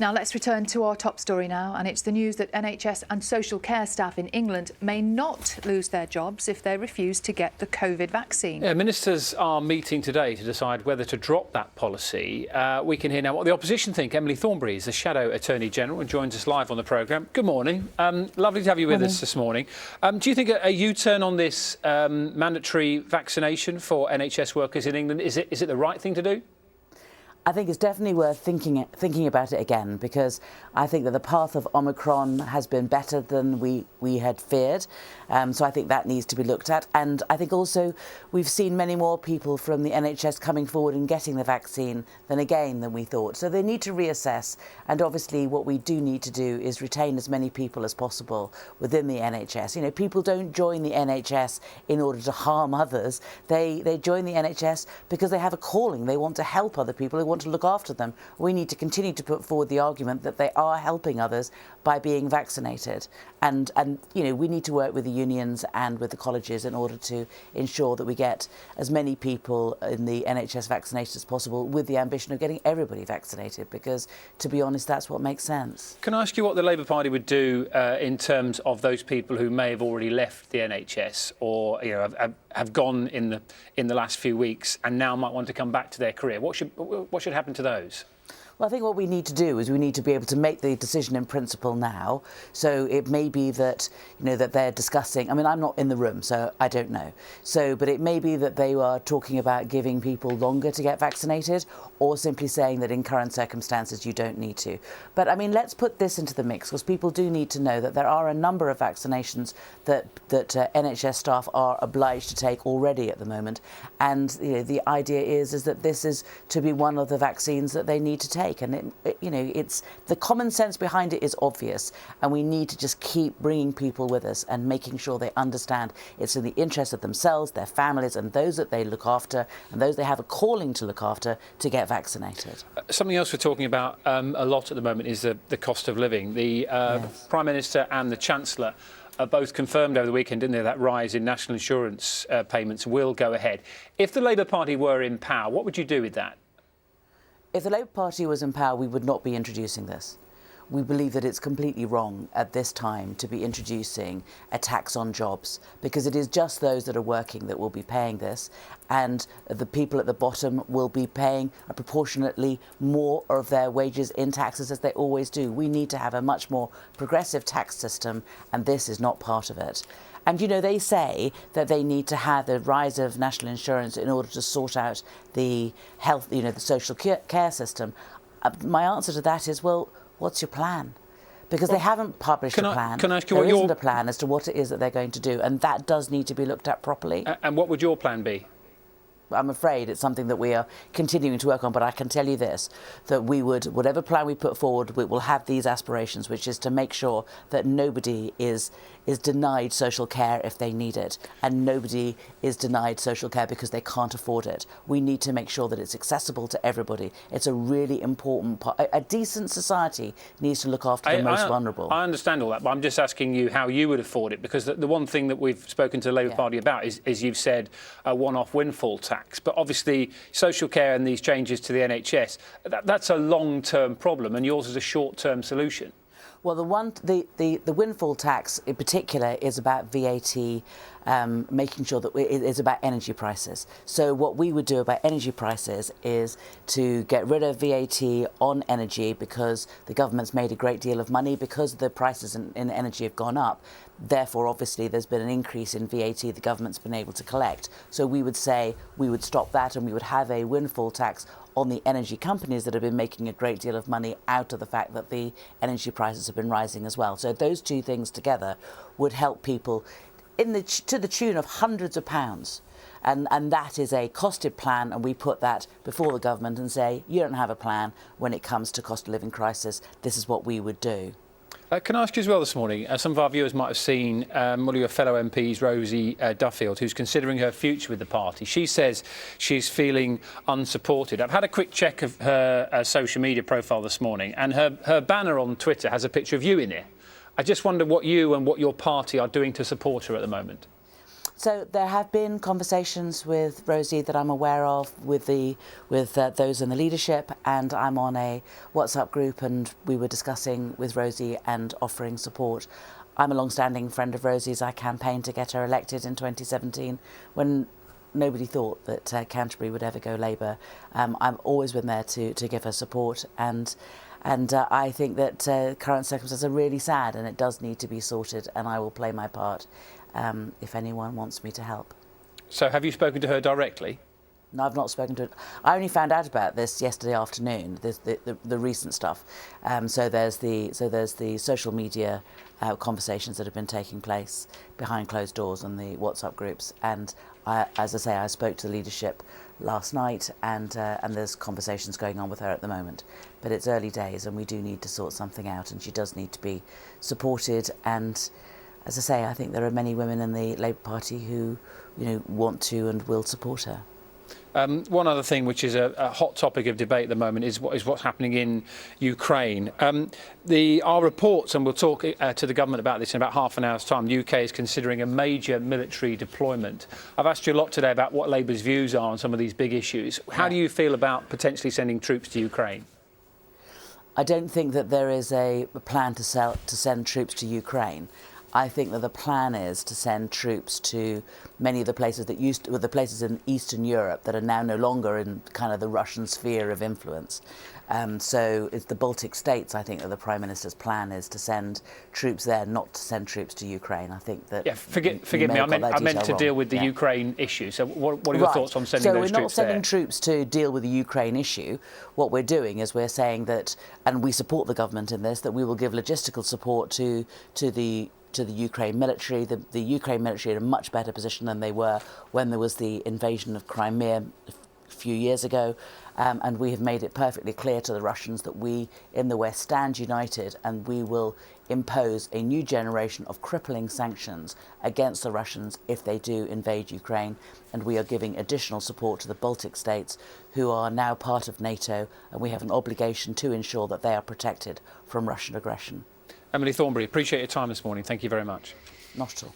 Now let's return to our top story now, and it's the news that NHS and social care staff in England may not lose their jobs if they refuse to get the COVID vaccine. Yeah, ministers are meeting today to decide whether to drop that policy. We can hear now what the opposition think. Emily Thornberry is the Shadow Attorney General and joins us live on the programme. Good morning. Lovely to have you with us this morning. Do you think a U-turn on this mandatory vaccination for NHS workers in England, is it the right thing to do? I think it's definitely worth thinking about it again, because I think that the path of Omicron has been better than we had feared. So I think that needs to be looked at. And I think also we've seen many more people from the NHS coming forward and getting the vaccine than we thought. So they need to reassess. And obviously what we do need to do is retain as many people as possible within the NHS. You know, people don't join the NHS in order to harm others. They join the NHS because they have a calling. They want to help other people. They want to look after them. We need to continue to put forward the argument that they are helping others by being vaccinated. And you know, we need to work with the unions and with the colleges in order to ensure that we get as many people in the NHS vaccinated as possible, with the ambition of getting everybody vaccinated, because to be honest, that's what makes sense. Can I ask you what the Labour Party would do in terms of those people who may have already left the NHS, or have gone in the last few weeks and now might want to come back to their career? What should happen to those? Well, I think what we need to do is we need to be able to make the decision in principle now. So it may be that, you know, that they're discussing, I mean, I'm not in the room, so I don't know. But it may be that they are talking about giving people longer to get vaccinated, or simply saying that in current circumstances you don't need to. But I mean, let's put this into the mix, because people do need to know that there are a number of vaccinations that NHS staff are obliged to take already at the moment. And you know, the idea is that this is to be one of the vaccines that they need to take. And it's the common sense behind it is obvious, and we need to just keep bringing people with us and making sure they understand it's in the interest of themselves, their families, and those that they look after, and those they have a calling to look after, to get vaccinated. Something else we're talking about a lot at the moment is the cost of living. The Prime Minister and the Chancellor both confirmed over the weekend, didn't they, that rise in national insurance payments will go ahead. If the Labour Party were in power, what would you do with that? If the Labour Party was in power, we would not be introducing this. We believe that it's completely wrong at this time to be introducing a tax on jobs, because it is just those that are working that will be paying this, and the people at the bottom will be paying a proportionately more of their wages in taxes, as they always do. We need to have a much more progressive tax system, and this is not part of it. And, you know, they say that they need to have the rise of national insurance in order to sort out the health, you know, the social care system. My answer to that is, well, what's your plan? Because they haven't published a plan. Can I ask you there isn't a plan as to what it is that they're going to do, and that does need to be looked at properly. And what would your plan be? I'm afraid it's something that we are continuing to work on, but I can tell you this, that we would, whatever plan we put forward, we will have these aspirations, which is to make sure that nobody is denied social care if they need it, and nobody is denied social care because they can't afford it. We need to make sure that it's accessible to everybody. It's a really important part. A decent society needs to look after the most vulnerable. I understand all that, but I'm just asking you how you would afford it, because the one thing that we've spoken to the Labour Party about is you've said a one-off windfall tax. But obviously social care and these changes to the NHS, that's a long-term problem, and yours is a short-term solution. Well, the windfall tax in particular is about VAT, making sure that it's about energy prices. So what we would do about energy prices is to get rid of VAT on energy, because the government's made a great deal of money because the prices in energy have gone up. Therefore, obviously, there's been an increase in VAT the government's been able to collect. So we would say we would stop that, and we would have a windfall tax on the energy companies that have been making a great deal of money out of the fact that the energy prices have been rising as well. So those two things together would help people to the tune of hundreds of pounds. And that is a costed plan, and we put that before the government and say, you don't have a plan when it comes to cost of living crisis. This is what we would do. Can I ask you as well this morning, some of our viewers might have seen one of your fellow MPs, Rosie Duffield, who's considering her future with the party. She says she's feeling unsupported. I've had a quick check of her social media profile this morning, and her banner on Twitter has a picture of you in it. I just wonder what you and what your party are doing to support her at the moment. So there have been conversations with Rosie that I'm aware of with those in the leadership, and I'm on a WhatsApp group, and we were discussing with Rosie and offering support. I'm a long-standing friend of Rosie's. I campaigned to get her elected in 2017 when nobody thought that Canterbury would ever go Labour. I've always been there to give her support, and I think that current circumstances are really sad, and it does need to be sorted, and I will play my part if anyone wants me to help. So have you spoken to her directly? No, I've not spoken to her. I only found out about this yesterday afternoon, the recent stuff. So there's the social media conversations that have been taking place behind closed doors on the WhatsApp groups, and as I say, I spoke to the leadership last night, and there's conversations going on with her at the moment. But it's early days, and we do need to sort something out, and she does need to be supported. And as I say, I think there are many women in the Labour Party who, want to and will support her. One other thing which is a hot topic of debate at the moment is what's happening in Ukraine. Our reports, and we'll talk to the government about this in about half an hour's time, the UK is considering a major military deployment. I've asked you a lot today about what Labour's views are on some of these big issues. How do you feel about potentially sending troops to Ukraine? I don't think that there is a plan to send troops to Ukraine. I think that the plan is to send troops to many of the places that were the places in Eastern Europe that are now no longer in kind of the Russian sphere of influence. So it's the Baltic states. I think that the Prime Minister's plan is to send troops there, not to send troops to Ukraine. I think that. Yeah, forgive me. I meant to deal with the Ukraine issue. So what are your thoughts on sending those troops there? So we're not sending troops to deal with the Ukraine issue. What we're doing is we're saying that, and we support the government in this, that we will give logistical support to the Ukraine military. The Ukraine military are in a much better position than they were when there was the invasion of Crimea a few years ago. And we have made it perfectly clear to the Russians that we in the West stand united, and we will impose a new generation of crippling sanctions against the Russians if they do invade Ukraine. And we are giving additional support to the Baltic states, who are now part of NATO, and we have an obligation to ensure that they are protected from Russian aggression. Emily Thornberry, appreciate your time this morning. Thank you very much. Not at all.